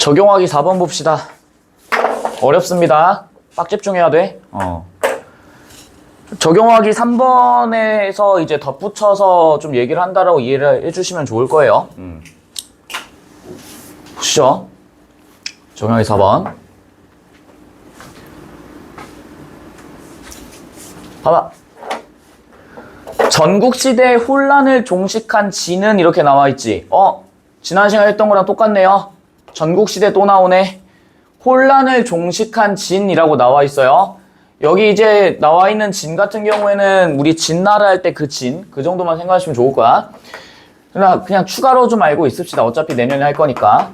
적용하기 4번 봅시다. 어렵습니다. 빡 집중해야 돼. 적용하기 3번에서 이제 덧붙여서 좀 얘기를 한다라고 이해를 해주시면 좋을 거예요. 보시죠. 적용하기 4번. 봐봐. 전국시대의 혼란을 종식한 진은 이렇게 나와있지. 지난 시간에 했던 거랑 똑같네요. 전국시대 또 나오네. 혼란을 종식한 진이라고 나와있어요. 여기 이제 나와있는 진 같은 경우에는 우리 진나라 할 때 그 진, 그 정도만 생각하시면 좋을 거야. 그냥 추가로 좀 알고 있읍시다. 어차피 내년에 할 거니까.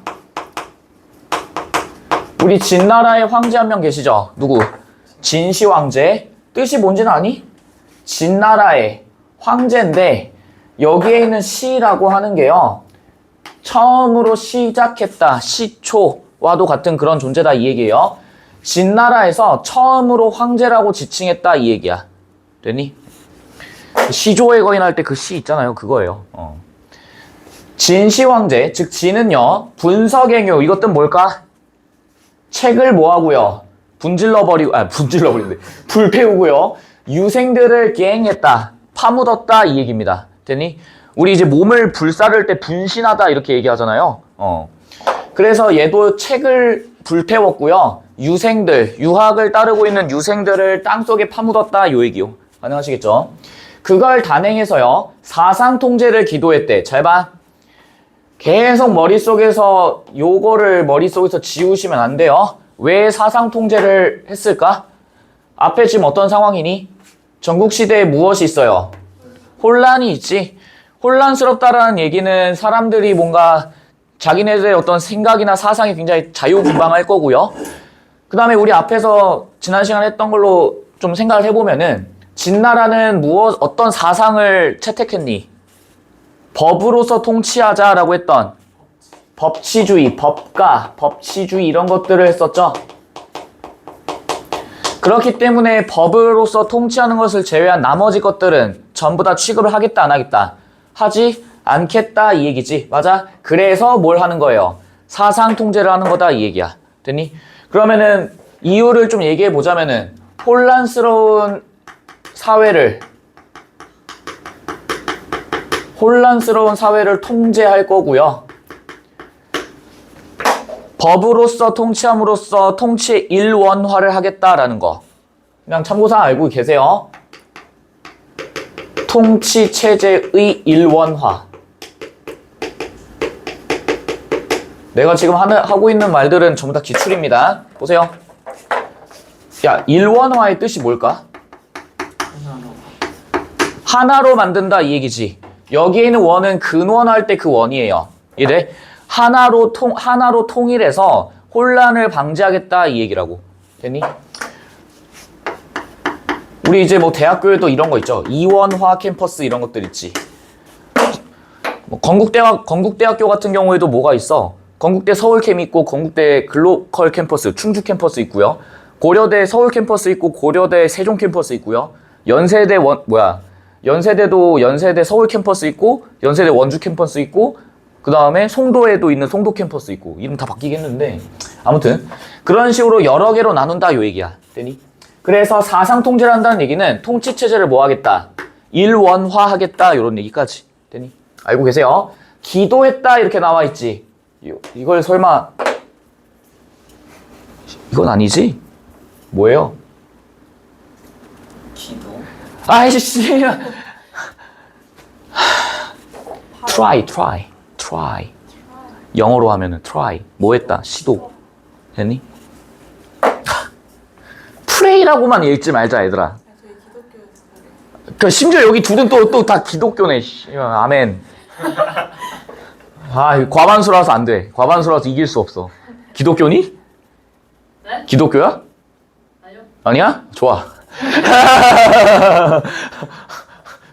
우리 진나라의 황제 한 명 계시죠? 누구? 진시 황제. 뜻이 뭔지는 아니? 진나라의 황제인데 여기에 있는 시라고 하는 게요. 처음으로 시작했다. 시초와도 같은 그런 존재다 이 얘기예요. 진나라에서 처음으로 황제라고 지칭했다 이 얘기야. 되니? 시조의 거인 할 때 그 시 있잖아요. 그거예요. 진시 황제, 즉 진은요. 분서갱유, 이것도 뭘까? 책을 뭐하고요? 분질러버리는데 불태우고요. 유생들을 갱했다. 파묻었다 이 얘기입니다. 되니? 우리 이제 몸을 불사를 때 분신하다 이렇게 얘기하잖아요. 그래서 얘도 책을 불태웠고요. 유학을 따르고 있는 유생들을 땅속에 파묻었다 요 얘기요. 가능하시겠죠? 그걸 단행해서요. 사상통제를 기도했대. 잘 봐. 계속 머릿속에서 요거를 머릿속에서 지우시면 안 돼요. 왜 사상통제를 했을까? 앞에 지금 어떤 상황이니? 전국시대에 무엇이 있어요? 혼란이 있지. 혼란스럽다라는 얘기는 사람들이 뭔가 자기네들의 어떤 생각이나 사상이 굉장히 자유분방할 거고요. 그 다음에 우리 앞에서 지난 시간에 했던 걸로 좀 생각을 해보면은 진나라는 어떤 사상을 채택했니? 법으로서 통치하자라고 했던 법치주의, 법가, 법치주의 이런 것들을 했었죠. 그렇기 때문에 법으로서 통치하는 것을 제외한 나머지 것들은 전부 다 취급을 하겠다 안 하겠다? 하지 않겠다 이 얘기지. 맞아? 그래서 뭘 하는 거예요? 사상 통제를 하는 거다 이 얘기야. 됐니? 그러면은 이유를 좀 얘기해 보자면은 혼란스러운 사회를 통제할 거고요. 법으로서 통치함으로써 통치의 일원화를 하겠다라는 거. 그냥 참고사항 알고 계세요. 통치 체제의 일원화. 내가 지금 하고 있는 말들은 전부 다 기출입니다. 보세요. 야, 일원화의 뜻이 뭘까? 하나로 만든다 이 얘기지. 여기에 있는 원은 근원할 때 그 원이에요. 이래 하나로 통일해서 혼란을 방지하겠다 이 얘기라고. 됐니? 우리 이제 뭐 대학교에도 이런 거 있죠. 이원화 캠퍼스 이런 것들 있지. 건국대학교 같은 경우에도 뭐가 있어? 건국대 서울캠 있고 건국대 글로컬 캠퍼스, 충주 캠퍼스 있고요. 고려대 서울 캠퍼스 있고 고려대 세종 캠퍼스 있고요. 연세대도 연세대 서울 캠퍼스 있고 연세대 원주 캠퍼스 있고 그 다음에 송도에도 있는 송도 캠퍼스 있고 이름 다 바뀌겠는데 아무튼 그런 식으로 여러 개로 나눈다 요 얘기야. 되니? 그래서 사상 통제를 한다는 얘기는 통치 체제를 뭐 하겠다? 일원화하겠다 요런 얘기까지. 되니? 알고 계세요? 기도했다 이렇게 나와 있지. 이걸 설마 이건 아니지? 뭐예요? 기도? 아이씨. try. 영어로 하면은 try. 뭐 했다? 시도. 됐니? pray라고만 읽지 말자, 얘들아. 저희 기독교에서 그 심지어 여기 둘은 또 다 기독교네. 아멘. 과반수라서 안 돼. 과반수라서 이길 수 없어. 기독교니? 네? 기독교야? 아니요. 아니야? 좋아.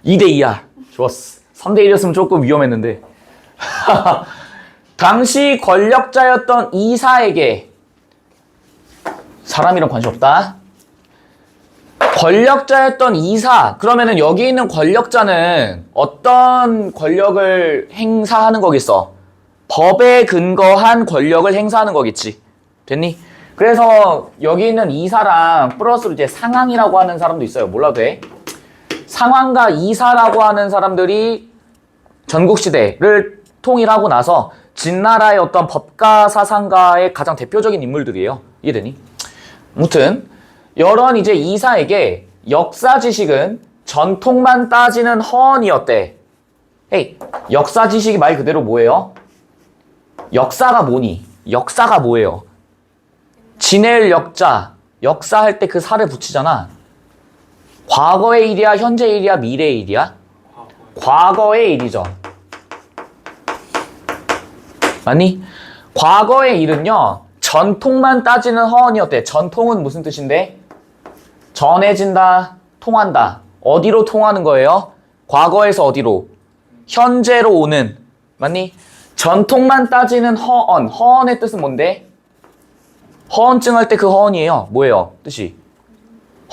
2대2야. 좋았어. 3대1이었으면 조금 위험했는데. 당시 권력자였던 이사에게 사람이랑 관심 없다. 권력자였던 이사. 그러면은 여기 있는 권력자는 어떤 권력을 행사하는 거겠어? 법에 근거한 권력을 행사하는 거겠지. 됐니? 그래서 여기 있는 이사랑 플러스로 이제 상황이라고 하는 사람도 있어요. 몰라도 돼. 상황과 이사라고 하는 사람들이 전국시대를 통일하고 나서 진나라의 어떤 법가 사상가의 가장 대표적인 인물들이에요. 이해되니? 아무튼 이런 이제 이사에게 역사 지식은 전통만 따지는 허언이었대. 헤이, 역사 지식이 말 그대로 뭐예요? 역사가 뭐니? 역사가 뭐예요? 지낼 역자, 역사 할 때 그 사를 붙이잖아. 과거의 일이야, 현재의 일이야, 미래의 일이야? 과거의 일이죠. 맞니? 과거의 일은요, 전통만 따지는 허언이었대. 전통은 무슨 뜻인데? 전해진다, 통한다. 어디로 통하는 거예요? 과거에서 어디로? 현재로 오는. 맞니? 전통만 따지는 허언. 허언의 뜻은 뭔데? 허언증 할 때 그 허언이에요. 뭐예요? 뜻이?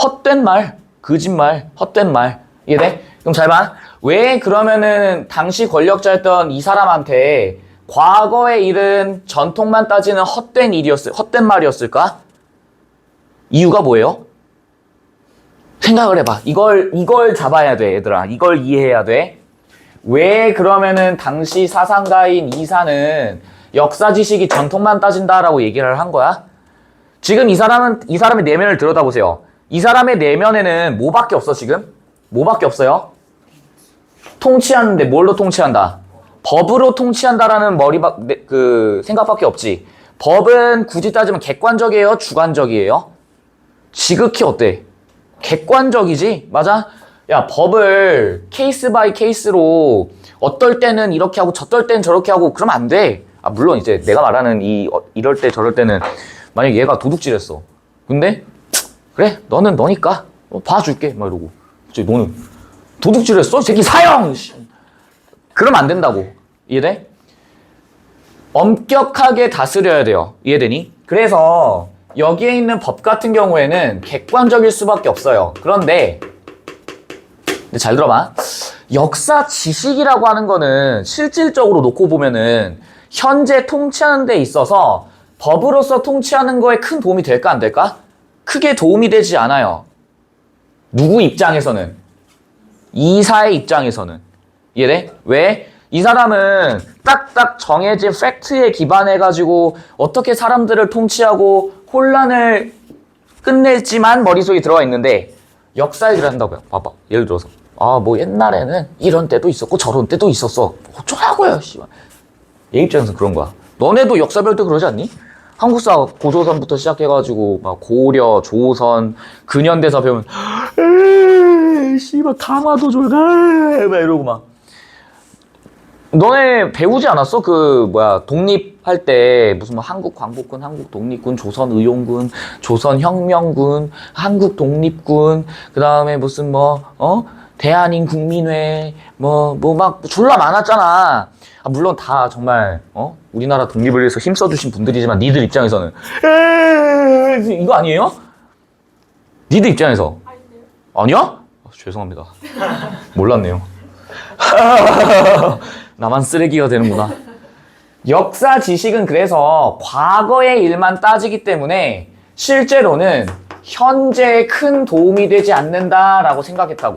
헛된 말, 거짓말, 헛된 말. 이해돼? 그럼 잘 봐. 왜 그러면은 당시 권력자였던 이 사람한테 과거의 일은 전통만 따지는 헛된 말이었을까? 이유가 뭐예요? 생각을 해봐. 이걸 잡아야 돼, 얘들아. 이걸 이해해야 돼. 왜 그러면은 당시 사상가인 이사는 역사 지식이 전통만 따진다라고 얘기를 한 거야? 지금 이 사람의 내면을 들여다보세요. 이 사람의 내면에는 뭐밖에 없어, 지금? 뭐밖에 없어요? 통치하는데 뭘로 통치한다? 법으로 통치한다라는 생각밖에 없지. 법은 굳이 따지면 객관적이에요? 주관적이에요? 지극히 어때? 객관적이지? 맞아? 야, 법을 케이스 바이 케이스로 어떨 때는 이렇게 하고 저떨 때는 저렇게 하고 그러면 안 돼. 아, 물론 이제 내가 말하는 이럴 때 저럴 때는 만약에 얘가 도둑질했어. 근데 그래, 너는 너니까 봐줄게. 막 이러고. 너는 도둑질했어? 이 새끼 사형! 그러면 안 된다고. 이해돼? 엄격하게 다스려야 돼요. 이해되니? 그래서 여기에 있는 법 같은 경우에는 객관적일 수밖에 없어요. 그런데 잘 들어봐. 역사 지식이라고 하는 거는 실질적으로 놓고 보면은 현재 통치하는 데 있어서 법으로서 통치하는 거에 큰 도움이 될까 안 될까? 크게 도움이 되지 않아요. 누구 입장에서는? 이사의 입장에서는. 이해돼? 왜? 이 사람은 딱딱 정해진 팩트에 기반해가지고 어떻게 사람들을 통치하고 혼란을 끝냈지만 머릿속에 들어가 있는데 역사 얘기를 한다고요. 봐봐. 예를 들어서 뭐 옛날에는 이런 때도 있었고 저런 때도 있었어. 어쩌라고요, 씨발. 얘 입장에서 그런 거야. 너네도 역사별 때 그러지 않니? 한국사 고조선부터 시작해가지고 막 고려, 조선, 근현대사 배우면 씨발 강화도졸 막 이러고 막. 너네 배우지 않았어? 독립할 때 무슨 한국 광복군, 한국 독립군, 조선 의용군, 조선 혁명군, 한국 독립군, 그 다음에 무슨 대한인 국민회 막 졸라 많았잖아. 물론 다 정말 우리나라 독립을 위해서 힘써주신 분들이지만 니들 입장에서는 이거 아니에요? 니들 입장에서 아니야? 죄송합니다. 몰랐네요. 나만 쓰레기가 되는구나. 역사 지식은 그래서 과거의 일만 따지기 때문에 실제로는 현재에 큰 도움이 되지 않는다라고 생각했다고.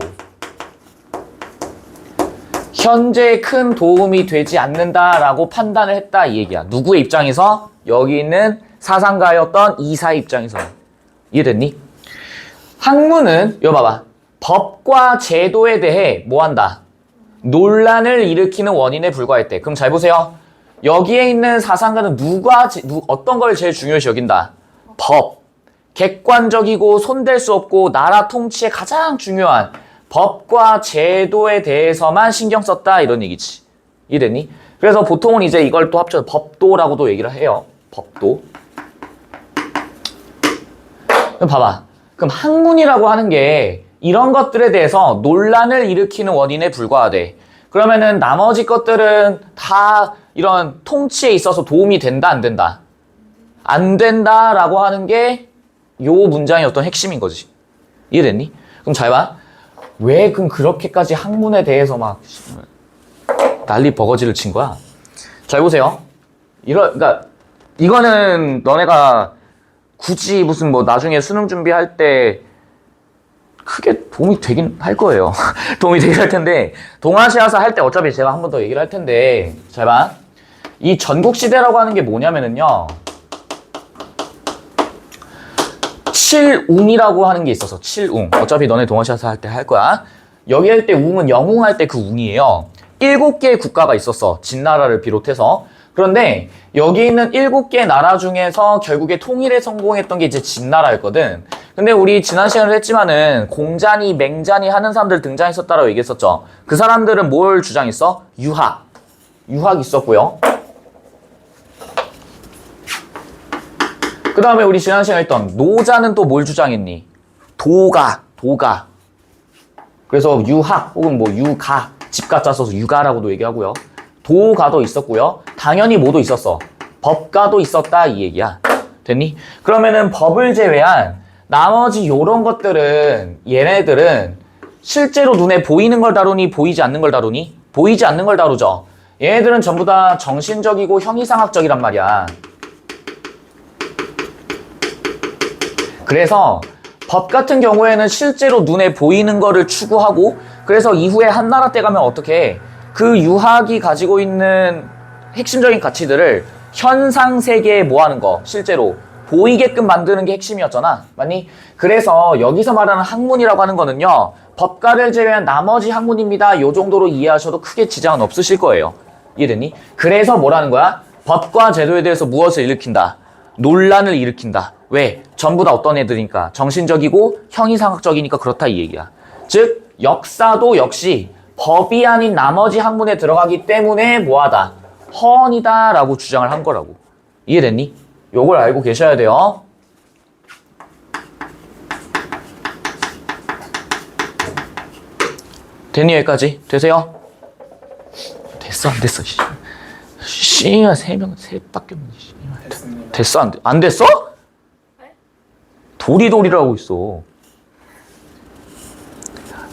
현재에 큰 도움이 되지 않는다라고 판단을 했다 이 얘기야. 누구의 입장에서? 여기 있는 사상가였던 이사의 입장에서. 이해됐니? 학문은 이거 봐봐. 법과 제도에 대해 뭐한다? 논란을 일으키는 원인에 불과했대. 그럼 잘 보세요. 여기에 있는 사상가는 어떤 걸 제일 중요시 여긴다? 법. 객관적이고 손댈 수 없고 나라 통치에 가장 중요한 법과 제도에 대해서만 신경 썼다 이런 얘기지. 이해됐니? 그래서 보통은 이제 이걸 또 합쳐서 법도라고도 얘기를 해요. 법도. 그럼 봐봐. 그럼 학문이라고 하는 게 이런 것들에 대해서 논란을 일으키는 원인에 불과하대. 그러면은 나머지 것들은 다 이런 통치에 있어서 도움이 된다, 안 된다? 안 된다라고 하는 게 요 문장의 어떤 핵심인 거지. 이해됐니? 그럼 잘 봐. 왜 그럼 그렇게까지 학문에 대해서 막 난리 버거지를 친 거야? 잘 보세요. 그러니까 이거는 너네가 굳이 무슨 뭐 나중에 수능 준비할 때 크게 도움이 되긴 할 거예요. 도움이 되긴 할 텐데 동아시아사 할 때 어차피 제가 한 번 더 얘기를 할 텐데 잘 봐. 이 전국시대라고 하는 게 뭐냐면은요. 칠웅이라고 하는 게 있어서 칠웅. 어차피 너네 동아시아사 할 때 할 거야. 여기 할 때 웅은 영웅할 때 그 웅이에요. 7개의 국가가 있었어. 진나라를 비롯해서. 그런데 여기 있는 7개 나라 중에서 결국에 통일에 성공했던 게 이제 진나라였거든. 근데 우리 지난 시간에 했지만은 공자니 맹자니 하는 사람들 등장했었다라고 얘기했었죠. 그 사람들은 뭘 주장했어? 유학. 유학 있었고요. 그 다음에 우리 지난 시간에 했던 노자는 또 뭘 주장했니? 도가. 그래서 유학 혹은 뭐 유가. 집가짜 써서 유가라고도 얘기하고요. 도가도 있었고요. 당연히 뭐도 있었어. 법가도 있었다 이 얘기야. 됐니? 그러면은 법을 제외한 나머지 요런 것들은 얘네들은 실제로 눈에 보이는 걸 다루니 보이지 않는 걸 다루니? 보이지 않는 걸 다루죠. 얘네들은 전부 다 정신적이고 형이상학적이란 말이야. 그래서 법 같은 경우에는 실제로 눈에 보이는 거를 추구하고 그래서 이후에 한나라 때 가면 어떻게 해? 그 유학이 가지고 있는 핵심적인 가치들을 현상 세계에 뭐 하는 거? 실제로 보이게끔 만드는 게 핵심이었잖아. 맞니? 그래서 여기서 말하는 학문이라고 하는 거는요. 법가를 제외한 나머지 학문입니다. 요 정도로 이해하셔도 크게 지장은 없으실 거예요. 이해됐니? 그래서 뭐라는 거야? 법과 제도에 대해서 무엇을 일으킨다? 논란을 일으킨다. 왜? 전부 다 어떤 애들이니까 정신적이고 형이상학적이니까 그렇다 이 얘기야. 즉 역사도 역시 법이 아닌 나머지 학문에 들어가기 때문에 뭐하다? 허언이다 라고 주장을 한 거라고. 이해됐니? 요걸 알고 계셔야 돼요. 됐니 여기까지? 되세요? 됐어 안 됐어? 씨가 3명 3밖에 없네. 됐어 안, 안 됐어? 도리도리라고 있어.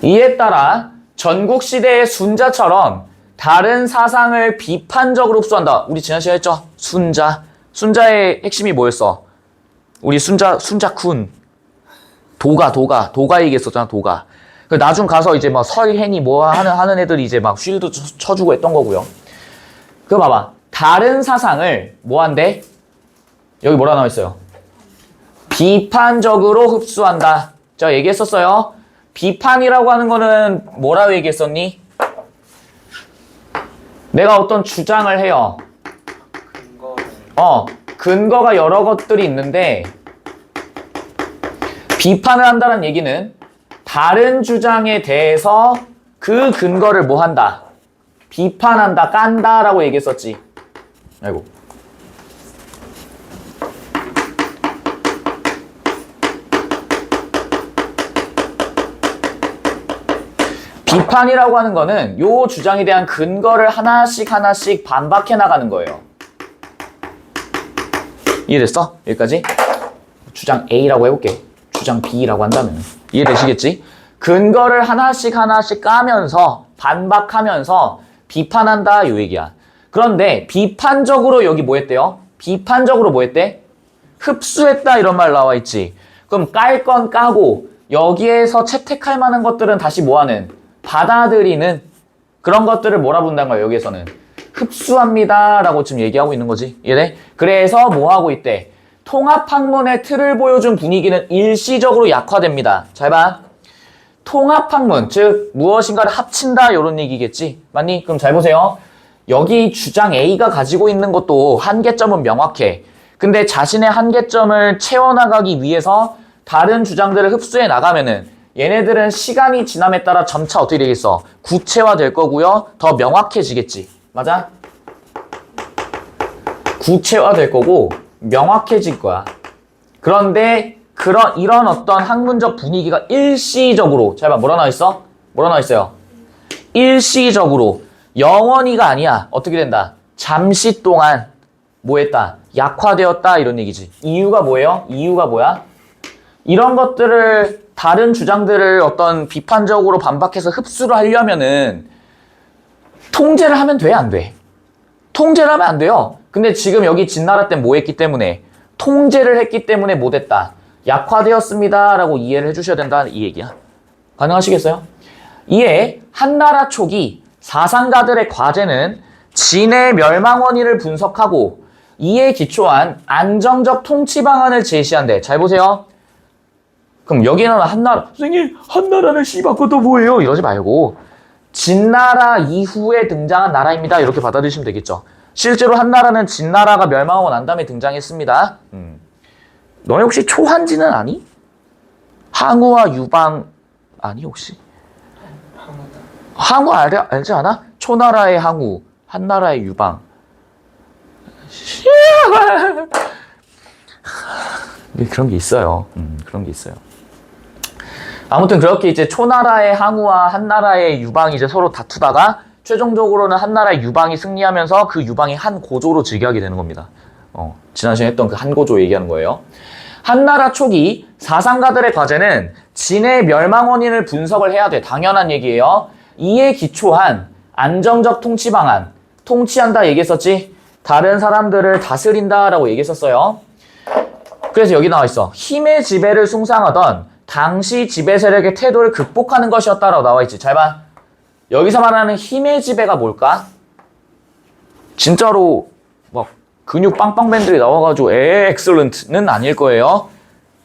이에 따라 전국시대의 순자처럼 다른 사상을 비판적으로 흡수한다. 우리 지난 시간에 했죠? 순자. 순자의 핵심이 뭐였어? 우리 순자쿤. 도가 얘기했었잖아, 도가. 나중 가서 이제 막 설hen이 뭐 하는 애들이 이제 막 쉴드 쳐주고 했던 거고요. 그거 봐봐. 다른 사상을 뭐 한대? 여기 뭐라 나와 있어요? 비판적으로 흡수한다. 제가 얘기했었어요. 비판이라고 하는 거는 뭐라고 얘기했었니? 내가 어떤 주장을 해요. 근거가 여러 것들이 있는데 비판을 한다는 얘기는 다른 주장에 대해서 그 근거를 뭐 한다? 비판한다, 깐다라고 얘기했었지. 아이고. 비판이라고 하는 거는 요 주장에 대한 근거를 하나씩 반박해 나가는 거예요. 이해됐어? 여기까지? 주장 A라고 해볼게. 주장 B라고 한다면. 이해되시겠지? 근거를 하나씩 까면서 반박하면서 비판한다 요 얘기야. 그런데 비판적으로 여기 뭐 했대요? 비판적으로 뭐 했대? 흡수했다 이런 말 나와 있지. 그럼 깔 건 까고 여기에서 채택할 만한 것들은 다시 뭐하는? 받아들이는 그런 것들을 뭐라 부른다는 거야 여기에서는. 흡수합니다 라고 지금 얘기하고 있는 거지. 이해돼? 그래서 뭐 하고 있대? 통합학문의 틀을 보여준 분위기는 일시적으로 약화됩니다. 잘 봐. 통합학문, 즉 무엇인가를 합친다 이런 얘기겠지. 맞니? 그럼 잘 보세요. 여기 주장 A가 가지고 있는 것도 한계점은 명확해. 근데 자신의 한계점을 채워나가기 위해서 다른 주장들을 흡수해 나가면은 얘네들은 시간이 지남에 따라 점차 어떻게 되겠어? 구체화될 거고요. 더 명확해지겠지. 맞아? 구체화될 거고 명확해질 거야. 그런데 이런 어떤 학문적 분위기가 일시적으로, 잘 봐, 뭐라 나와 있어? 뭐라 나와 있어요? 일시적으로, 영원히가 아니야. 어떻게 된다? 잠시 동안 뭐 했다? 약화되었다 이런 얘기지. 이유가 뭐예요? 이유가 뭐야? 이런 것들을 다른 주장들을 어떤 비판적으로 반박해서 흡수를 하려면은 통제를 하면 돼, 안 돼? 통제를 하면 안 돼요. 근데 지금 여기 진나라 때 뭐 했기 때문에? 통제를 했기 때문에 뭐 됐다? 약화되었습니다. 라고 이해를 해주셔야 된다. 이 얘기야. 가능하시겠어요? 이에 한나라 초기 사상가들의 과제는 진의 멸망 원인을 분석하고 이에 기초한 안정적 통치 방안을 제시한대. 잘 보세요. 그럼 여기는 한나라, 선생님, 한나라는 씨발 그것도 뭐예요? 이러지 말고 진나라 이후에 등장한 나라입니다. 이렇게 받아들이시면 되겠죠. 실제로 한나라는 진나라가 멸망하고 난 다음에 등장했습니다. 너네 혹시 초한지는 아니? 항우와 유방 아니 혹시? 항우 알지 않아? 초나라의 항우, 한나라의 유방. 그런 게 있어요. 그런 게 있어요. 아무튼 그렇게 이제 초나라의 항우와 한나라의 유방이 이제 서로 다투다가 최종적으로는 한나라의 유방이 승리하면서 그 유방이 한 고조로 즉위하게 되는 겁니다. 지난 시간에 했던 그 한 고조 얘기하는 거예요. 한나라 초기 사상가들의 과제는 진의 멸망 원인을 분석을 해야 돼. 당연한 얘기예요. 이에 기초한 안정적 통치 방안. 통치한다 얘기했었지? 다른 사람들을 다스린다 라고 얘기했었어요. 그래서 여기 나와 있어. 힘의 지배를 숭상하던 당시 지배 세력의 태도를 극복하는 것이었다라고 나와 있지. 잘 봐. 여기서 말하는 힘의 지배가 뭘까? 진짜로 막 근육 빵빵 밴들이 나와가지고 엑셀런트는 아닐 거예요.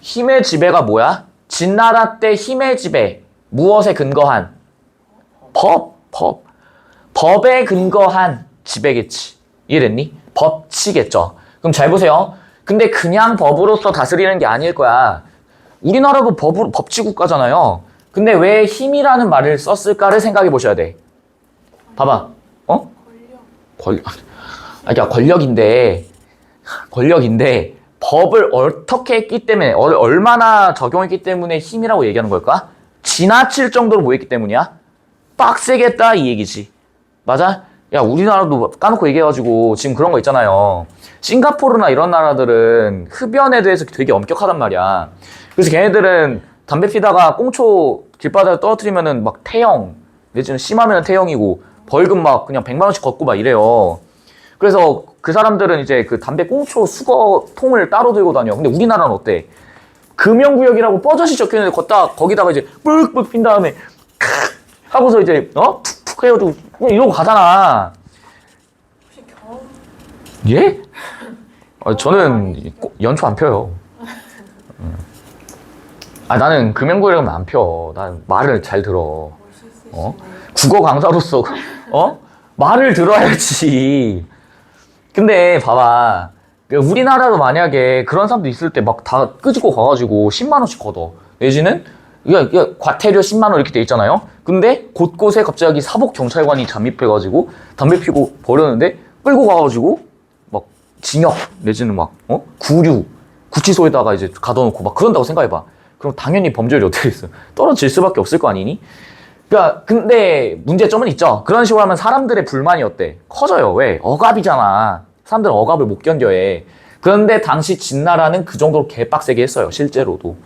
힘의 지배가 뭐야? 진나라 때 힘의 지배. 무엇에 근거한? 법에 근거한 지배겠지. 이해됐니? 법치겠죠. 그럼 잘 보세요. 근데 그냥 법으로서 다스리는 게 아닐 거야. 우리나라도 법치 국가잖아요. 근데 왜 힘이라는 말을 썼을까를 생각해 보셔야 돼. 봐봐. 그러니까 권력인데 법을 어떻게 했기 때문에 얼마나 적용했기 때문에 힘이라고 얘기하는 걸까? 지나칠 정도로 뭐 했기 때문이야? 빡세게 했다 이 얘기지. 맞아? 야 우리나라도 까놓고 얘기해가지고 지금 그런 거 있잖아요. 싱가포르나 이런 나라들은 흡연에 대해서 되게 엄격하단 말이야. 그래서 걔네들은 담배 피다가 꽁초 길바닥에 떨어뜨리면은 막 태형, 내지는 심하면 태형이고 벌금 막 그냥 100만 원씩 걷고 막 이래요. 그래서 그 사람들은 이제 그 담배 꽁초 수거통을 따로 들고 다녀. 근데 우리나라는 어때? 금연구역이라고 뻐젓이 적혀있는데 거기다가 이제 뿔뿔 핀 다음에 하고서 이제 툭툭 해가지고 이러고 가잖아. 혹시 경험? 예? 저는 연초 안 펴요. 나는 금연구역이라면 안 펴. 난 말을 잘 들어. 국어 강사로서 말을 들어야지. 근데 봐봐. 우리나라도 만약에 그런 사람도 있을 때 막 다 끄집고 가가지고 10만 원씩 걷어. 내지는 과태료 10만 원 이렇게 돼 있잖아요. 근데 곳곳에 갑자기 사복 경찰관이 잠입해가지고 담배 피고 버렸는데 끌고 가가지고 막 징역 내지는 막 구치소에다가 이제 가둬놓고 막 그런다고 생각해봐. 그럼 당연히 범죄율이 어떻게 있어? 떨어질 수밖에 없을 거 아니니? 그러니까 근데 문제점은 있죠. 그런 식으로 하면 사람들의 불만이 어때? 커져요. 왜? 억압이잖아. 사람들은 억압을 못 견뎌해. 그런데 당시 진나라는 그 정도로 개빡세게 했어요. 실제로도.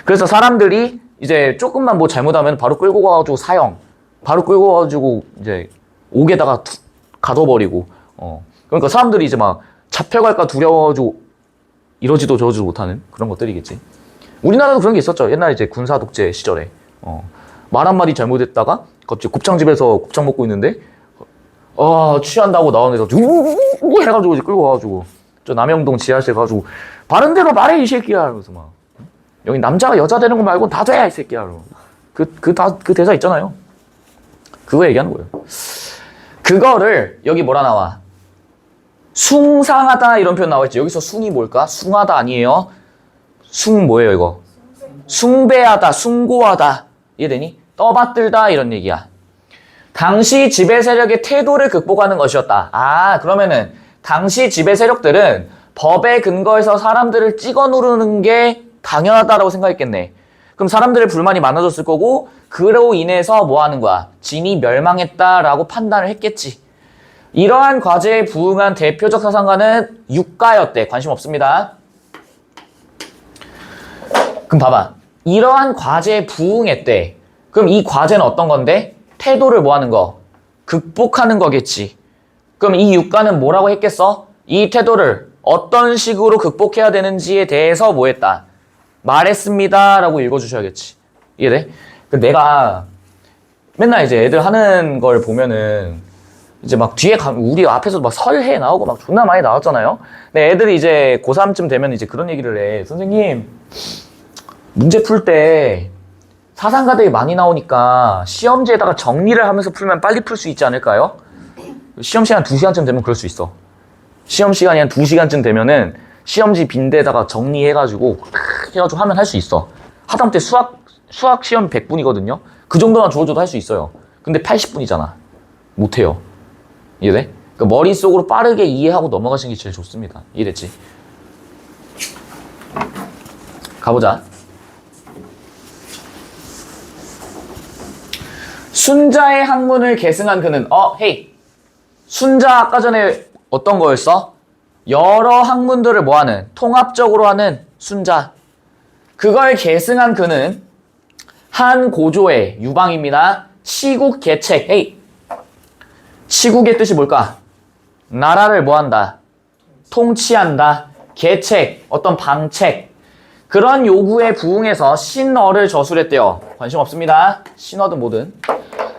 그래서 사람들이 이제 조금만 뭐 잘못하면 바로 끌고 가가지고 사형. 바로 끌고 가가지고 이제 옥에다가 툭 가둬버리고. 그러니까 사람들이 이제 막 잡혀갈까 두려워가지고 이러지도 저러지도 못하는 그런 것들이겠지. 우리나라도 그런 게 있었죠. 옛날에 이제 군사 독재 시절에. 말 한마디 잘못했다가 갑자기 곱창집에서 곱창 먹고 있는데 취한다고 나오는 애가 우 해가지고 이제 끌고 가가지고 저 남영동 지하실 가가지고 바른 대로 말해 이 새끼야 이러면서 막 여기 남자가 여자 되는 거 말고 다 돼 이 새끼야 그 대사 있잖아요. 그거 얘기하는 거예요. 그거를 여기 뭐라 나와? 숭상하다 이런 표현 나와있지. 여기서 숭이 뭘까? 숭하다 아니에요. 숭 뭐예요 이거? 숭배하다, 숭고하다. 이해되니? 떠받들다 이런 얘기야. 당시 지배 세력의 태도를 극복하는 것이었다. 그러면은 당시 지배 세력들은 법에 근거해서 사람들을 찍어 누르는 게 당연하다라고 생각했겠네. 그럼 사람들의 불만이 많아졌을 거고 그로 인해서 뭐 하는 거야? 진이 멸망했다라고 판단을 했겠지. 이러한 과제에 부응한 대표적 사상가는 육가였대. 관심 없습니다. 그럼 봐봐. 이러한 과제에 부응했대. 그럼 이 과제는 어떤 건데? 태도를 뭐 하는 거? 극복하는 거겠지. 그럼 이 유가는 뭐라고 했겠어? 이 태도를 어떤 식으로 극복해야 되는지에 대해서 뭐 했다? 말했습니다 라고 읽어주셔야겠지. 이해돼? 내가 맨날 이제 애들 하는 걸 보면은 이제 막 뒤에 우리 앞에서 막 설해 나오고 막 존나 많이 나왔잖아요. 근데 애들이 이제 고3쯤 되면 이제 그런 얘기를 해. 선생님, 문제 풀 때 사상가들이 많이 나오니까 시험지에다가 정리를 하면서 풀면 빨리 풀 수 있지 않을까요? 시험 시간 2시간쯤 되면 그럴 수 있어. 시험 시간이 한 2시간쯤 되면은 시험지 빈대에다가 정리해가지고 하면 할 수 있어. 하다못해 수학 시험 100분이거든요. 그 정도만 주어줘도 할 수 있어요. 근데 80분이잖아. 못해요. 이해돼? 그러니까 머릿속으로 빠르게 이해하고 넘어가시는 게 제일 좋습니다. 이해됐지? 가보자. 순자의 학문을 계승한 그는 헤이. 순자 아까 전에 어떤 거였어? 여러 학문들을 뭐하는? 통합적으로 하는 순자. 그걸 계승한 그는 한 고조의 유방입니다. 시국 계책. 헤이. 시국의 뜻이 뭘까? 나라를 뭐한다? 통치한다. 계책, 어떤 방책. 그런 요구에 부응해서 신어를 저술했대요. 관심 없습니다. 신어든 뭐든.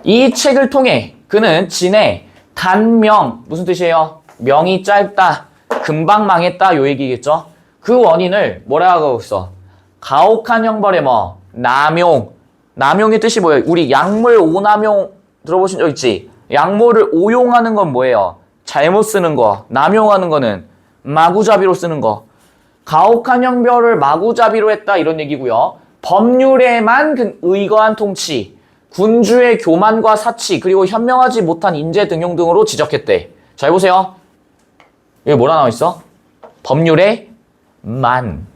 이 책을 통해 그는 진의 단명, 무슨 뜻이에요? 명이 짧다, 금방 망했다 요 얘기겠죠? 그 원인을 뭐라고 했어? 가혹한 형벌의 뭐? 남용. 남용의 뜻이 뭐예요? 우리 약물 오남용 들어보신 적 있지? 약물을 오용하는 건 뭐예요? 잘못 쓰는 거. 남용하는 거는 마구잡이로 쓰는 거. 가혹한 형벌을 마구잡이로 했다 이런 얘기고요. 법률에만 의거한 통치, 군주의 교만과 사치, 그리고 현명하지 못한 인재 등용 등으로 지적했대. 잘 보세요. 여기 뭐라 나와 있어? 법률의 만.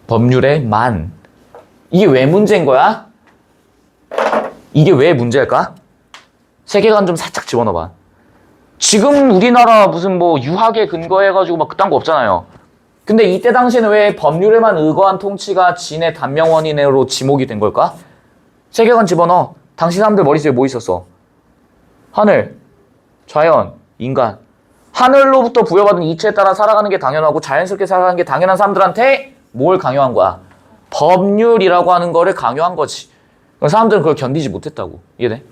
법률의 만. 이게 왜 문제인 거야? 이게 왜 문제일까? 세계관 좀 살짝 집어넣어봐. 지금 우리나라 무슨 뭐 유학에 근거해가지고 막 그딴 거 없잖아요. 근데 이때 당시에는 왜 법률에만 의거한 통치가 진의 단명 원인으로 지목이 된 걸까? 세계관 집어넣어. 당시 사람들 머릿속에 뭐 있었어? 하늘, 자연, 인간. 하늘로부터 부여받은 이치에 따라 살아가는 게 당연하고 자연스럽게 살아가는 게 당연한 사람들한테 뭘 강요한 거야? 법률이라고 하는 거를 강요한 거지. 사람들은 그걸 견디지 못했다고. 이해돼?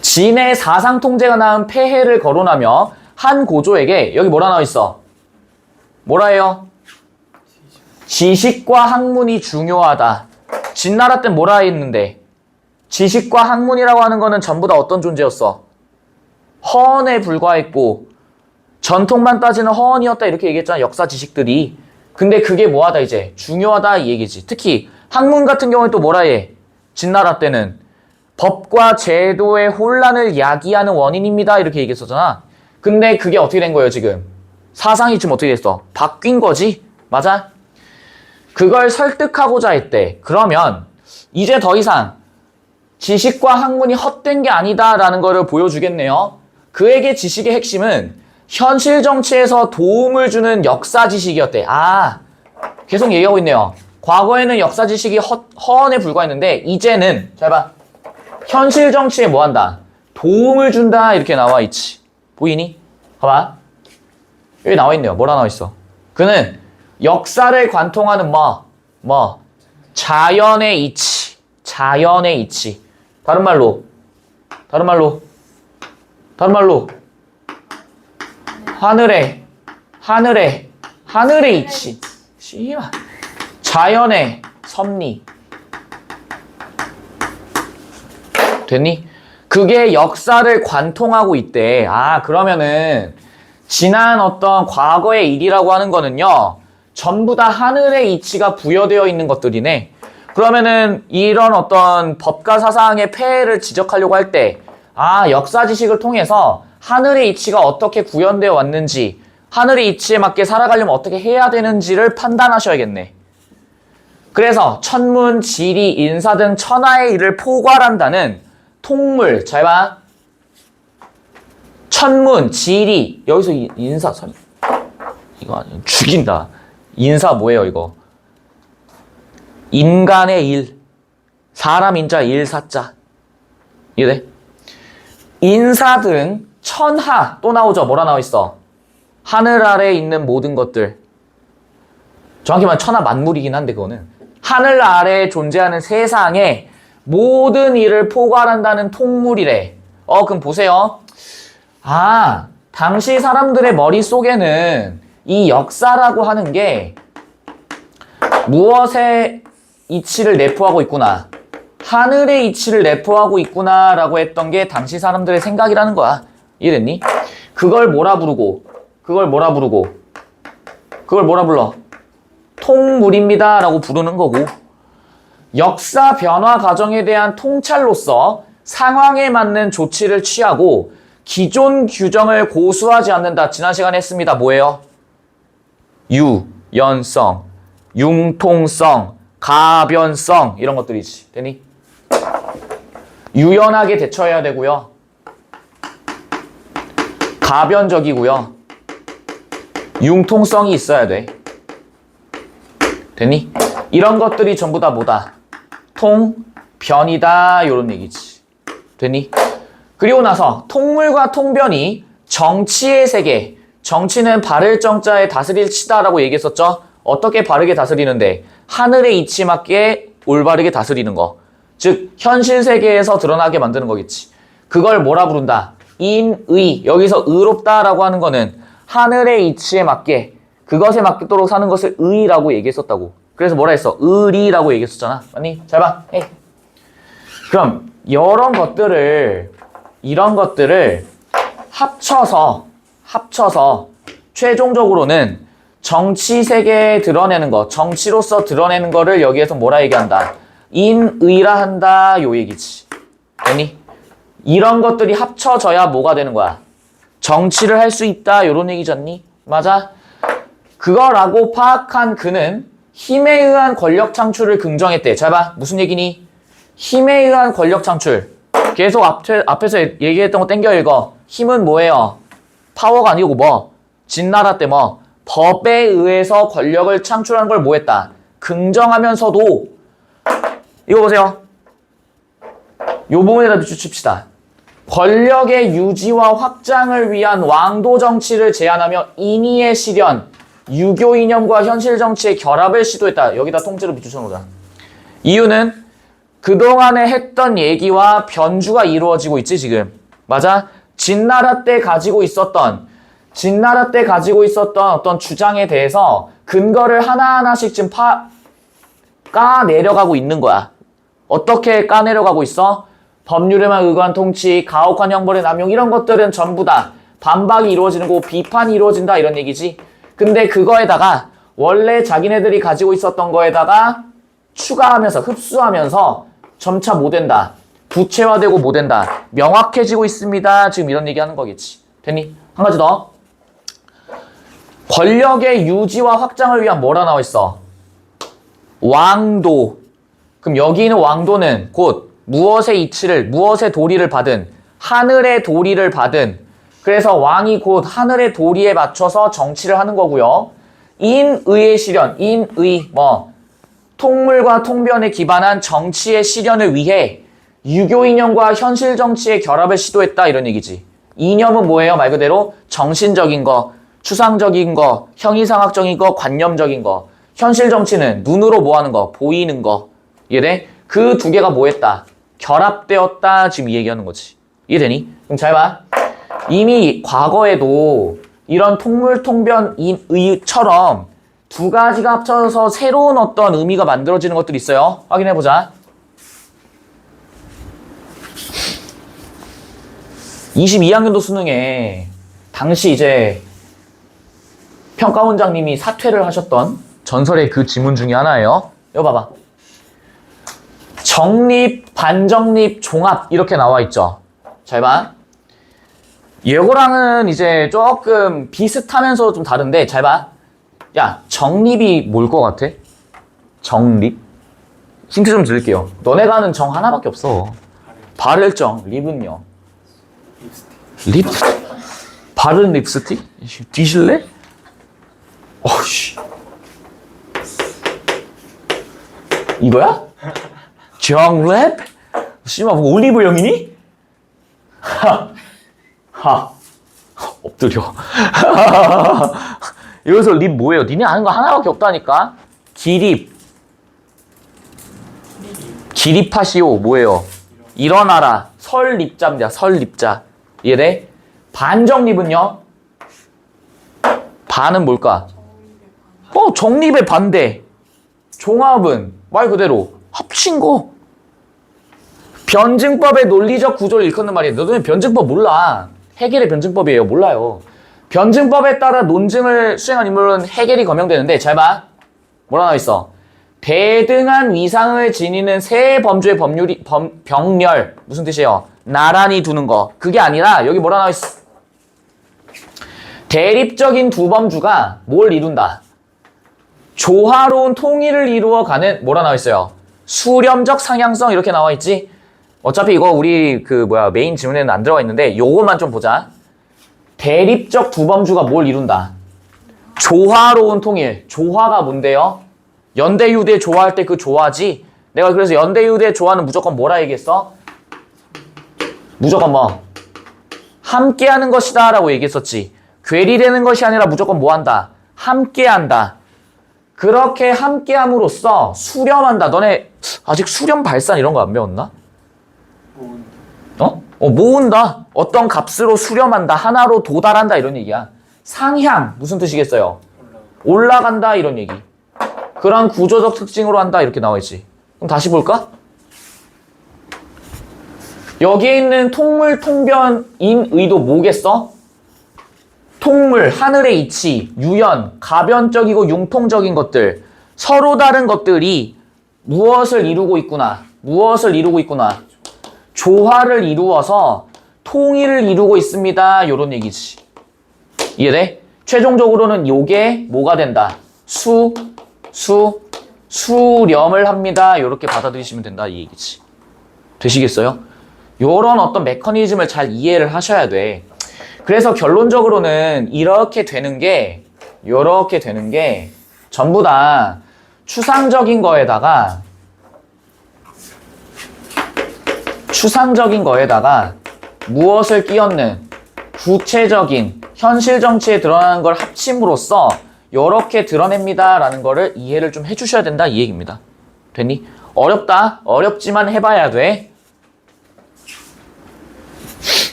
진의 사상 통제가 낳은 폐해를 거론하며 한 고조에게 여기 뭐라 나와 있어? 뭐라 해요? 지식과 학문이 중요하다. 진나라 때 뭐라 했는데? 지식과 학문이라고 하는 거는 전부 다 어떤 존재였어? 허언에 불과했고 전통만 따지는 허언이었다 이렇게 얘기했잖아. 역사 지식들이. 근데 그게 뭐하다 이제? 중요하다 이 얘기지. 특히 학문 같은 경우에 또 뭐라 해? 진나라 때는 법과 제도의 혼란을 야기하는 원인입니다 이렇게 얘기했었잖아. 근데 그게 어떻게 된 거예요 지금? 사상이 지금 어떻게 됐어? 바뀐 거지? 맞아? 그걸 설득하고자 했대. 그러면 이제 더 이상 지식과 학문이 헛된 게 아니다라는 거를 보여주겠네요. 그에게 지식의 핵심은 현실 정치에서 도움을 주는 역사 지식이었대. 계속 얘기하고 있네요. 과거에는 역사 지식이 허언에 불과했는데 이제는 잘 봐. 현실 정치에 뭐 한다? 도움을 준다 이렇게 나와 있지. 보이니? 봐봐. 여기 나와 있네요. 뭐라 나와 있어? 그는 역사를 관통하는 자연의 이치. 자연의 이치. 다른 말로 하늘의 이치. 씨발. 자연의 섭리. 됐니? 그게 역사를 관통하고 있대. 그러면은 지난 어떤 과거의 일이라고 하는 거는요. 전부 다 하늘의 이치가 부여되어 있는 것들이네. 그러면은 이런 어떤 법과 사상의 폐해를 지적하려고 할 때 역사 지식을 통해서 하늘의 이치가 어떻게 구현되어 왔는지, 하늘의 이치에 맞게 살아가려면 어떻게 해야 되는지를 판단하셔야겠네. 그래서 천문, 지리, 인사 등 천하의 일을 포괄한다는 통물, 잘 봐. 천문, 지리, 여기서 인사, 이거 죽인다. 인사 뭐예요 이거? 인간의 일, 사람 인자, 일 사자. 이해돼? 인사 등 천하 또 나오죠. 뭐라 나와 있어? 하늘 아래에 있는 모든 것들. 정확히 말하면 천하 만물이긴 한데 그거는 하늘 아래에 존재하는 세상의 모든 일을 포괄한다는 통물이래. 그럼 보세요. 당시 사람들의 머릿속에는 이 역사라고 하는 게 무엇의 이치를 내포하고 있구나. 하늘의 이치를 내포하고 있구나 라고 했던 게 당시 사람들의 생각이라는 거야. 이해됐니? 그걸 뭐라 부르고 그걸 뭐라 불러? 통물입니다 라고 부르는 거고, 역사 변화 과정에 대한 통찰로서 상황에 맞는 조치를 취하고 기존 규정을 고수하지 않는다. 지난 시간에 했습니다. 뭐예요? 유연성, 융통성, 가변성 이런 것들이지. 되니? 유연하게 대처해야 되고요. 가변적이고요. 융통성이 있어야 돼. 되니? 이런 것들이 전부 다 뭐다? 통변이다. 이런 얘기지. 되니? 그리고 나서 통물과 통변이 정치의 세계, 정치는 바를 정자에 다스릴 치다라고 얘기했었죠. 어떻게 바르게 다스리는데? 하늘의 이치 맞게 올바르게 다스리는 거. 즉 현실 세계에서 드러나게 만드는 거겠지. 그걸 뭐라 부른다? 인의. 여기서 의롭다라고 하는 거는 하늘의 이치에 맞게 그것에 맞도록 사는 것을 의라고 얘기했었다고. 그래서 뭐라 했어? 의리라고 얘기했었잖아. 맞니? 잘 봐. 에이. 그럼 이런 것들을 합쳐서 최종적으로는 정치 세계에 드러내는 거, 정치로서 드러내는 거를 여기에서 뭐라 얘기한다? 인의라 한다. 요 얘기지. 되니? 이런 것들이 합쳐져야 뭐가 되는 거야? 정치를 할 수 있다. 요런 얘기잖니? 맞아? 그거라고 파악한 그는 힘에 의한 권력 창출을 긍정했대. 잘 봐. 무슨 얘기니? 힘에 의한 권력 창출. 계속 앞에서 얘기했던 거 땡겨 읽어. 힘은 뭐예요? 파워가 아니고 뭐? 진나라 때 뭐? 법에 의해서 권력을 창출하는 걸 뭐 했다? 긍정하면서도 이거 보세요. 요 부분에다 비추칩시다. 권력의 유지와 확장을 위한 왕도 정치를 제안하며 인의의 실현, 유교 이념과 현실 정치의 결합을 시도했다. 여기다 통째로 비추쳐놓자. 이유는 그동안에 했던 얘기와 변주가 이루어지고 있지 지금. 맞아? 진나라 때 가지고 있었던 어떤 주장에 대해서 근거를 하나하나씩 지금 까내려가고 있는 거야. 어떻게 까내려가고 있어? 법률에만 의거한 통치, 가혹한 형벌의 남용 이런 것들은 전부 다 반박이 이루어지는 거고 비판이 이루어진다 이런 얘기지. 근데 그거에다가 원래 자기네들이 가지고 있었던 거에다가 추가하면서 흡수하면서 점차 뭐 된다? 부채화되고 뭐 된다? 명확해지고 있습니다. 지금 이런 얘기하는 거겠지. 됐니? 한 가지 더. 권력의 유지와 확장을 위한 뭐라 나와 있어? 왕도. 그럼 여기 있는 왕도는 곧 무엇의 이치를, 무엇의 도리를 받은, 하늘의 도리를 받은, 그래서 왕이 곧 하늘의 도리에 맞춰서 정치를 하는 거고요. 인의의 실현, 인의, 통물과 통변에 기반한 정치의 실현을 위해 유교 이념과 현실 정치의 결합을 시도했다 이런 얘기지. 이념은 뭐예요? 말 그대로 정신적인 거, 추상적인 거, 형이상학적인 거, 관념적인 거. 현실 정치는 눈으로 뭐 하는 거, 보이는 거. 이해돼? 그 두 개가 뭐 했다? 결합되었다. 지금 이 얘기하는 거지. 이해되니? 그럼 잘 봐. 이미 과거에도 이런 통물, 통변, 인의처럼 두 가지가 합쳐서 새로운 어떤 의미가 만들어지는 것들이 있어요. 확인해보자. 22학년도 수능에 당시 이제 평가원장님이 사퇴를 하셨던 전설의 그 지문 중에 하나예요. 이거 봐봐. 정립, 반정립, 종합 이렇게 나와 있죠. 잘 봐. 이거랑은 이제 조금 비슷하면서 좀 다른데 잘 봐. 야, 정립이 뭘 것 같아? 정립? 힌트 좀 드릴게요. 너네가 아는 정 하나밖에 없어. 바를 정, 립은요? 립스틱? 바른 립스틱? 뒤질래? 어씨. 이거야? 정랩? 씨발 뭐 올리브영이니? 하. 엎드려. 여기서 립 뭐예요? 니네 아는 거 하나밖에 없다니까? 기립. 기립하시오. 뭐예요? 일어나라. 설립자입니다. 설립자. 이해돼? 반정립은요? 반은 뭘까? 정립의 반대. 종합은 말 그대로 합친 거. 변증법의 논리적 구조를 일컫는 말이에요. 너는 변증법 몰라. 해겔의 변증법이에요. 몰라요. 변증법에 따라 논증을 수행한 인물은 해겔이 거명되는데 잘 봐. 뭐라 나와 있어? 대등한 위상을 지니는 세 범주의 병렬. 무슨 뜻이에요? 나란히 두는 거. 그게 아니라 여기 뭐라 나와 있어? 대립적인 두 범주가 뭘 이룬다? 조화로운 통일을 이루어가는 뭐라 나와 있어요? 수렴적 상향성 이렇게 나와 있지? 어차피 이거 우리 메인 지문에는 안 들어가 있는데 요것만 좀 보자. 대립적 두 범주가 뭘 이룬다? 조화로운 통일. 조화가 뭔데요? 연대유대 조화할 때 그 조화지? 내가 그래서 연대유대 조화는 무조건 뭐라 얘기했어? 무조건 뭐? 함께하는 것이다 라고 얘기했었지. 괴리되는 것이 아니라 무조건 뭐 한다? 함께한다. 그렇게 함께함으로써 수렴한다. 너네 아직 수렴 발산 이런 거 안 배웠나? 모은다. 어떤 값으로 수렴한다. 하나로 도달한다. 이런 얘기야. 상향. 무슨 뜻이겠어요? 올라간다. 이런 얘기. 그런 구조적 특징으로 한다. 이렇게 나와 있지. 그럼 다시 볼까? 여기에 있는 통물, 통변인 의도 뭐겠어? 통물, 하늘의 이치, 유연, 가변적이고 융통적인 것들, 서로 다른 것들이 무엇을 이루고 있구나. 무엇을 이루고 있구나. 조화를 이루어서 통일을 이루고 있습니다. 요런 얘기지. 이해돼? 최종적으로는 요게 뭐가 된다. 수렴을 합니다. 요렇게 받아들이시면 된다. 이 얘기지. 되시겠어요? 요런 어떤 메커니즘을 잘 이해를 하셔야 돼. 그래서 결론적으로는 이렇게 되는 게 전부 다 추상적인 거에다가 무엇을 끼얹는 구체적인 현실 정치에 드러나는 걸 합침으로써 이렇게 드러냅니다 라는 거를 이해를 좀 해주셔야 된다 이 얘기입니다. 됐니? 어렵다. 어렵지만 해봐야 돼.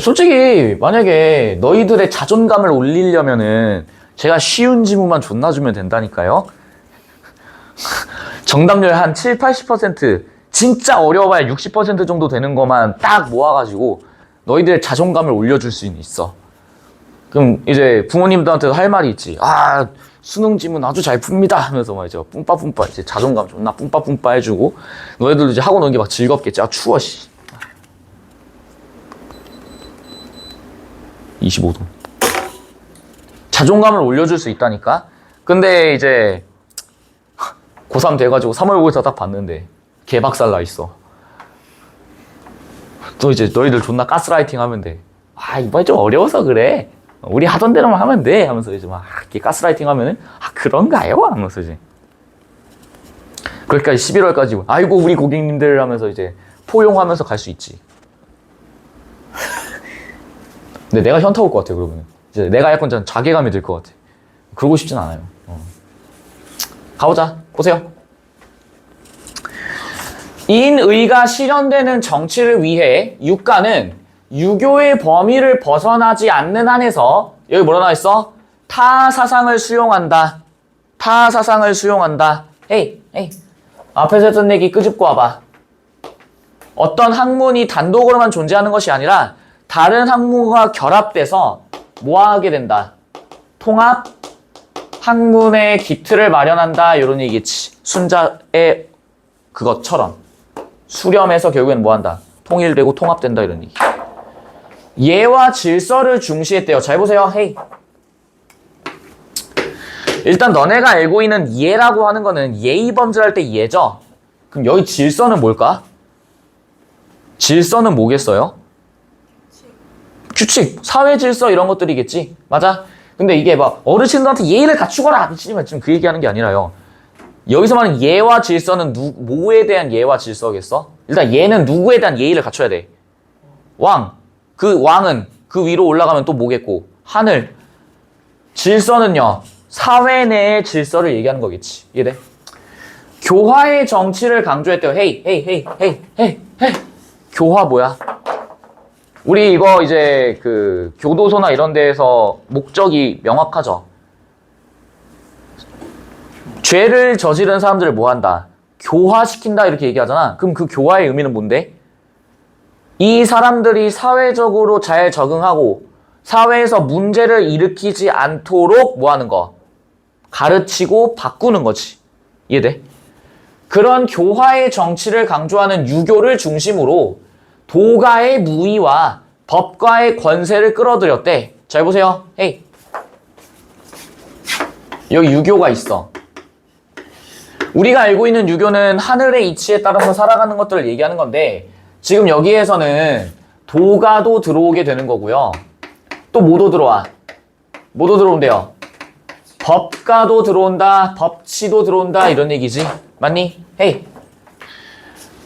솔직히 만약에 너희들의 자존감을 올리려면은 제가 쉬운 지문만 존나 주면 된다니까요. 정답률 한 7, 80% 진짜 어려워야 60% 정도 되는 것만 딱 모아가지고 너희들의 자존감을 올려줄 수 있어. 그럼 이제 부모님들한테도 할 말이 있지. 수능 지문 아주 잘 풉니다 하면서 말이죠. 뿜빠뿜빠 이제 자존감 존나 뿜빠뿜빠 해주고 너희들도 이제 학원 오는 게 막 즐겁겠지. 추워 씨. 25도. 자존감을 올려줄 수 있다니까? 근데 이제 고3 돼가지고 3월 5일서 딱 봤는데 개박살 나 있어. 또 이제 너희들 존나 가스라이팅 하면 돼. 이번에 좀 어려워서 그래. 우리 하던 대로만 하면 돼. 하면서 이제 막 이렇게 가스라이팅 하면은 그런가요? 하면서 이제 그러니까 11월까지 아이고 우리 고객님들 하면서 이제 포용하면서 갈 수 있지. 근데 내가 현타 올 것 같아, 그러면. 이제 내가 약간 좀 자괴감이 들 것 같아. 그러고 싶진 않아요. 가보자. 보세요. 인의가 실현되는 정치를 위해 육가는 유교의 범위를 벗어나지 않는 한에서 여기 뭐라 나와 있어? 타 사상을 수용한다. 타 사상을 수용한다. 에이. 앞에서 했던 얘기 끄집고 와봐. 어떤 학문이 단독으로만 존재하는 것이 아니라 다른 학문과 결합돼서 뭐하게 된다? 통합, 학문의 기틀을 마련한다. 이런 얘기지. 순자의 그것처럼. 수렴해서 결국에는 뭐한다? 통일되고 통합된다. 이런 얘기. 예와 질서를 중시했대요. 잘 보세요. 헤이. 일단 너네가 알고 있는 예라고 하는 거는 예의 범죄할 때 예죠? 그럼 여기 질서는 뭘까? 질서는 뭐겠어요? 규칙, 사회 질서 이런 것들이겠지. 맞아? 근데 이게 막 어르신들한테 예의를 갖추거라. 지금 그 얘기하는 게 아니라요. 여기서 말하는 예와 질서는 뭐에 대한 예와 질서겠어? 일단 예는 누구에 대한 예의를 갖춰야 돼? 왕, 그 왕은 그 위로 올라가면 또 뭐겠고? 하늘. 질서는요. 사회 내의 질서를 얘기하는 거겠지. 이해돼? 교화의 정치를 강조했대요. 헤이. 교화 뭐야? 우리 이거 이제 그 교도소나 이런 데에서 목적이 명확하죠. 죄를 저지른 사람들을 뭐 한다? 교화시킨다 이렇게 얘기하잖아. 그럼 그 교화의 의미는 뭔데? 이 사람들이 사회적으로 잘 적응하고 사회에서 문제를 일으키지 않도록 뭐 하는 거? 가르치고 바꾸는 거지. 이해돼? 그런 교화의 정치를 강조하는 유교를 중심으로 도가의 무의와 법과의 권세를 끌어들였대. 잘 보세요. 헤이. 여기 유교가 있어. 우리가 알고 있는 유교는 하늘의 이치에 따라서 살아가는 것들을 얘기하는 건데 지금 여기에서는 도가도 들어오게 되는 거고요. 또 뭐도 들어와? 뭐도 들어온대요? 법가도 들어온다, 법치도 들어온다 이런 얘기지. 맞니? 헤이.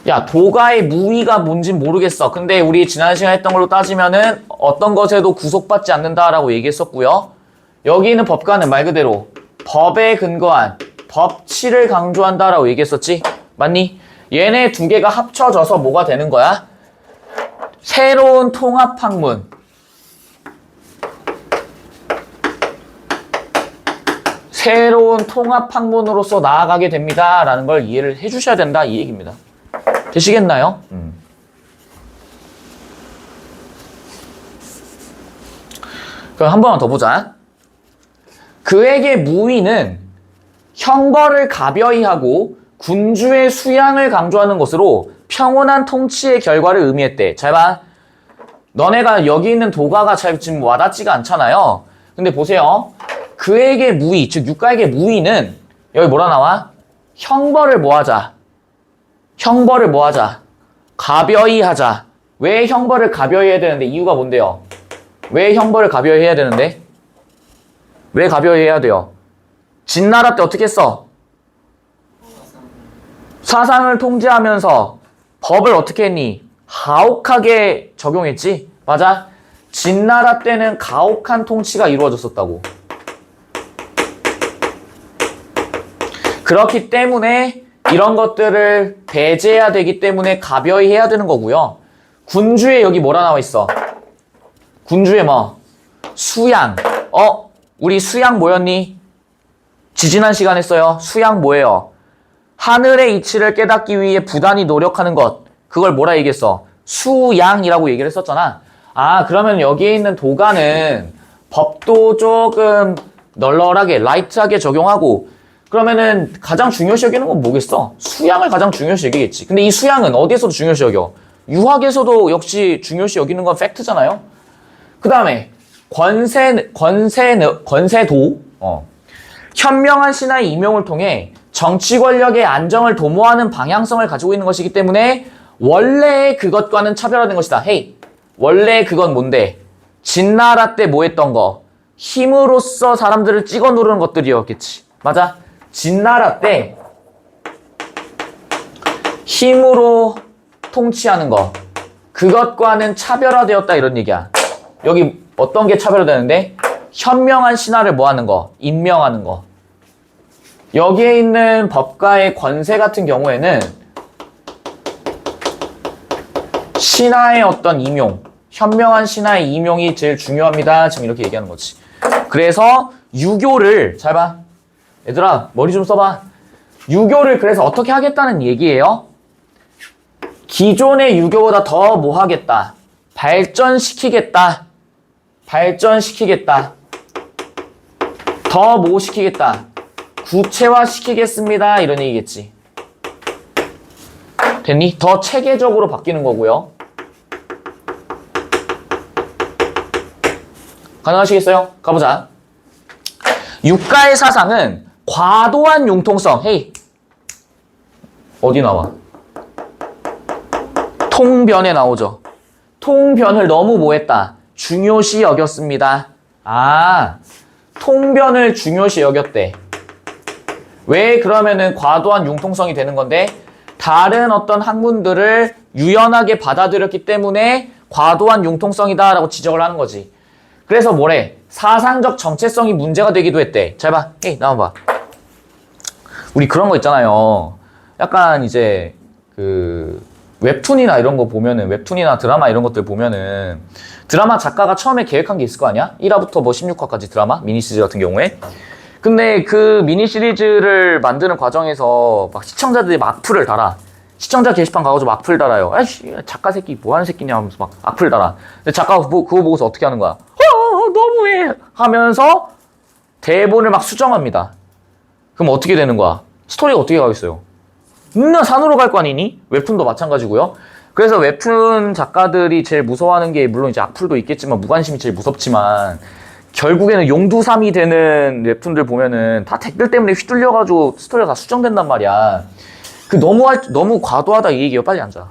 야, 도가의 무의가 뭔진 모르겠어. 근데 우리 지난 시간에 했던 걸로 따지면은 어떤 것에도 구속받지 않는다라고 얘기했었고요. 여기 있는 법가는 말 그대로 법에 근거한 법치를 강조한다라고 얘기했었지. 맞니? 얘네 두 개가 합쳐져서 뭐가 되는 거야? 새로운 통합학문. 새로운 통합학문으로서 나아가게 됩니다. 라는 걸 이해를 해주셔야 된다. 이 얘기입니다. 되시겠나요? 그럼 한 번만 더 보자. 그에게 무의는 형벌을 가벼이 하고 군주의 수양을 강조하는 것으로 평온한 통치의 결과를 의미했대. 잘 봐. 너네가 여기 있는 도가가 잘 지금 와닿지가 않잖아요. 근데 보세요. 그에게 무의, 즉 육가에게 무의는 여기 뭐라 나와? 형벌을 뭐 하자? 형벌을 뭐 하자? 가벼이 하자. 왜 형벌을 가벼이 해야 되는데? 이유가 뭔데요? 왜 형벌을 가벼이 해야 되는데? 왜 가벼이 해야 돼요? 진나라 때 어떻게 했어? 사상을 통제하면서 법을 어떻게 했니? 가혹하게 적용했지? 맞아? 진나라 때는 가혹한 통치가 이루어졌었다고. 그렇기 때문에 이런 것들을 배제해야 되기 때문에 가벼이 해야 되는 거고요. 군주에 여기 뭐라 나와 있어? 군주에 뭐? 수양. 우리 수양 뭐였니? 지지난 시간에 했어요. 수양 뭐예요? 하늘의 이치를 깨닫기 위해 부단히 노력하는 것. 그걸 뭐라 얘기했어? 수양이라고 얘기를 했었잖아. 아, 그러면 여기에 있는 도가는 법도 조금 널널하게, 라이트하게 적용하고 그러면은 가장 중요시 여기는 건 뭐겠어? 수양을 가장 중요시 여기겠지. 근데 이 수양은 어디에서도 중요시 여겨? 유학에서도 역시 중요시 여기는 건 팩트잖아요. 그 다음에 권세도 현명한 신하의 임용을 통해 정치 권력의 안정을 도모하는 방향성을 가지고 있는 것이기 때문에 원래의 그것과는 차별화된 것이다. 헤이, 원래 그건 뭔데? 진나라 때 뭐 했던 거? 힘으로써 사람들을 찍어 누르는 것들이었겠지. 맞아? 진나라 때 힘으로 통치하는 거, 그것과는 차별화되었다 이런 얘기야. 여기 어떤 게 차별화되는데? 현명한 신하를 뭐 하는 거? 임명하는 거. 여기에 있는 법가의 권세 같은 경우에는 신하의 어떤 임용, 현명한 신하의 임용이 제일 중요합니다. 지금 이렇게 얘기하는 거지. 그래서 유교를, 잘 봐. 얘들아, 머리 좀 써봐. 유교를 그래서 어떻게 하겠다는 얘기예요? 기존의 유교보다 더 뭐 하겠다? 발전시키겠다. 발전시키겠다. 더 뭐 시키겠다? 구체화시키겠습니다. 이런 얘기겠지. 됐니? 더 체계적으로 바뀌는 거고요. 가능하시겠어요? 가보자. 육가의 사상은 과도한 융통성. 헤이. 어디 나와? 통변에 나오죠. 통변을 너무 뭐 했다? 중요시 여겼습니다. 아, 통변을 중요시 여겼대. 왜 그러면은 과도한 융통성이 되는 건데? 다른 어떤 학문들을 유연하게 받아들였기 때문에 과도한 융통성이다라고 지적을 하는 거지. 그래서 뭐래? 사상적 정체성이 문제가 되기도 했대. 잘 봐. 에이, 나와봐. 우리 그런 거 있잖아요. 약간 이제 그 웹툰이나 이런 거 보면은, 웹툰이나 드라마 이런 것들 보면은 드라마 작가가 처음에 계획한 게 있을 거 아니야? 1화부터 뭐 16화까지 드라마 미니 시리즈 같은 경우에. 근데 그 미니 시리즈를 만드는 과정에서 막 시청자들이 막 악플을 달아. 시청자 게시판 가가지고 막 악플 달아요. 아이씨, 작가 새끼 뭐 하는 새끼냐 하면서 막 악플 달아. 근데 작가가 그거 보고서 어떻게 하는 거야? 너무해! 하면서 대본을 막 수정합니다. 그럼 어떻게 되는 거야? 스토리가 어떻게 가겠어요? 산으로 갈 거 아니니? 웹툰도 마찬가지고요. 그래서 웹툰 작가들이 제일 무서워하는 게, 물론 이제 악플도 있겠지만 무관심이 제일 무섭지만, 결국에는 용두삼이 되는 웹툰들 보면은 다 댓글 때문에 휘둘려가지고 스토리가 다 수정된단 말이야. 그 너무 과도하다 이 얘기예요. 빨리 앉아.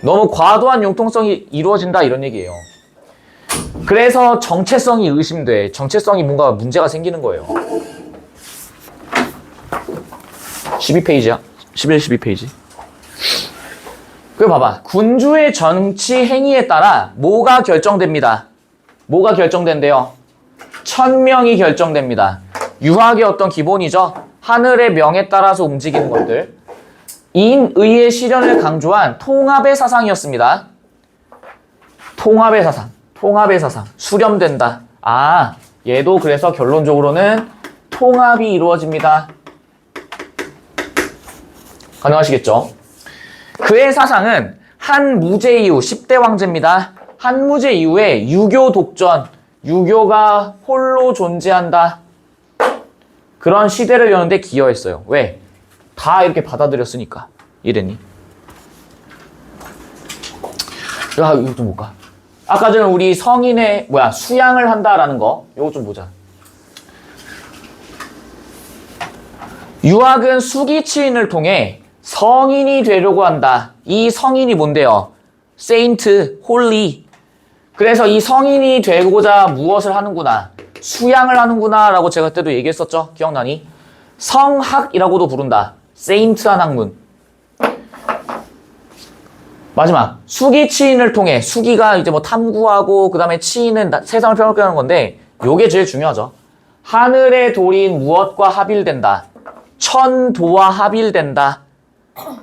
너무 과도한 융통성이 이루어진다 이런 얘기예요. 그래서 정체성이 의심돼. 정체성이 뭔가 문제가 생기는 거예요. 12페이지야. 11, 12페이지. 그 봐봐. 군주의 정치 행위에 따라 뭐가 결정됩니다. 뭐가 결정된대요? 천명이 결정됩니다. 유학의 어떤 기본이죠. 하늘의 명에 따라서 움직이는 것들. 인의의 실현을 강조한 통합의 사상이었습니다. 통합의 사상. 통합의 사상. 수렴된다. 아, 얘도 그래서 결론적으로는 통합이 이루어집니다. 가능하시겠죠? 그의 사상은 한무제 이후 10대 왕제입니다. 한무제 이후에 유교 독전, 유교가 홀로 존재한다. 그런 시대를 여는데 기여했어요. 왜? 다 이렇게 받아들였으니까. 이랬니? 야, 이거 좀 볼까? 아까 전에 우리 성인의 수양을 한다라는 거, 이거 좀 보자. 유학은 수기치인을 통해 성인이 되려고 한다. 이 성인이 뭔데요? 세인트, 홀리. 그래서 이 성인이 되고자 무엇을 하는구나. 수양을 하는구나 라고 제가 그때도 얘기했었죠. 기억나니? 성학이라고도 부른다. 세인트한 학문. 마지막, 수기치인을 통해, 수기가 이제 뭐 탐구하고 그 다음에 치인은 세상을 평가하는 하는 건데 요게 제일 중요하죠. 하늘의 도리인 무엇과 합일된다. 천도와 합일된다.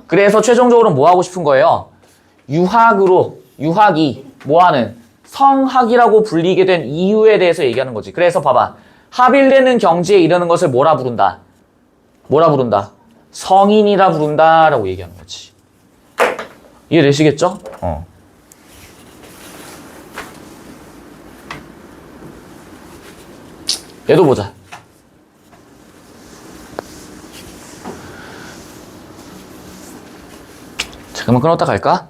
그래서 최종적으로 뭐 하고 싶은 거예요? 유학이 뭐하는 성학이라고 불리게 된 이유에 대해서 얘기하는 거지. 그래서 봐봐. 합일되는 경지에 이르는 것을 뭐라 부른다? 성인이라 부른다 라고 얘기하는 거지. 이해되시겠죠? 얘도 보자. 잠깐만 끊었다 갈까?